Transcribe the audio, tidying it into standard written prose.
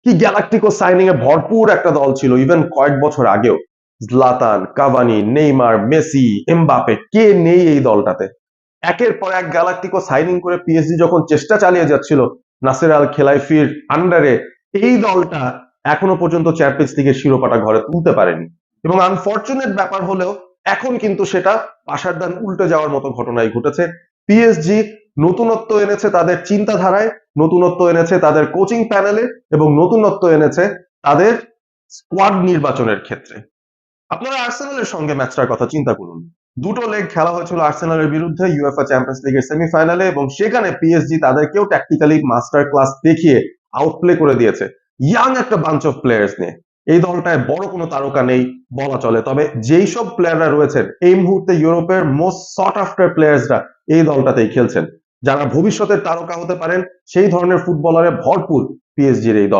কি galactico signing এ ভরপুর একটা দল ছিল ইভেন কয়েক বছর আগেও। Zlatan, Cavani, Neymar, Messi, Mbappe, কে নেই এই দলটাতে? একের পর এক গ্যালাক্টিকো সাইনিং করে পিএসজি যখন চেষ্টা চালিয়ে যাচ্ছিল নাসের আল খেলাইফির আন্ডারে, এই দলটা এখনো পর্যন্ত চ্যাম্পিয়ন্স লিগের শিরোপাটা ঘরে তুলতে পারেনি। এবং আনফরচুনেট ব্যাপার হলেও এখন কিন্তু সেটা পাশার দান উল্টে যাওয়ার মতো ঘটনাই ঘটেছে। পিএসজি নতুনত্ব এনেছে তাদের চিন্তাধারায়, নতুনত্ব এনেছে তাদের কোচিং প্যানেলে, এবং নতুনত্ব এনেছে তাদের স্কোয়াড নির্বাচনের ক্ষেত্রে। আপনারা আর্সেনালের সঙ্গে ম্যাচটার কথা চিন্তা করুন। দুটো লেগ খেলা হয়েছিল আর্সেনালের বিরুদ্ধে ইউএফএ চ্যাম্পিয়ন্স লিগের সেমিফাইনালে, এবং সেখানে পিএসজি তাদেরকেও ট্যাকটিক্যালি মাস্টার ক্লাস দেখিয়ে আউটপ্লে করে দিয়েছে ইয়াং একটা বাঞ্চ অফ প্লেয়ার্স নিয়ে। এই দলটায় বড় কোনো তারকা নেই বলা চলে, তবে যেই সব প্লেয়াররা রয়েছেন এই মুহূর্তে ইউরোপের মোস্ট সট আফটার প্লেয়ার্সরা এই দলটাতেই খেলছেন। যারা ভবিষ্যতের তারকা হতে পারেন সেই ধরনের ফুটবলারে ভরপুর পিএসজির এই দল।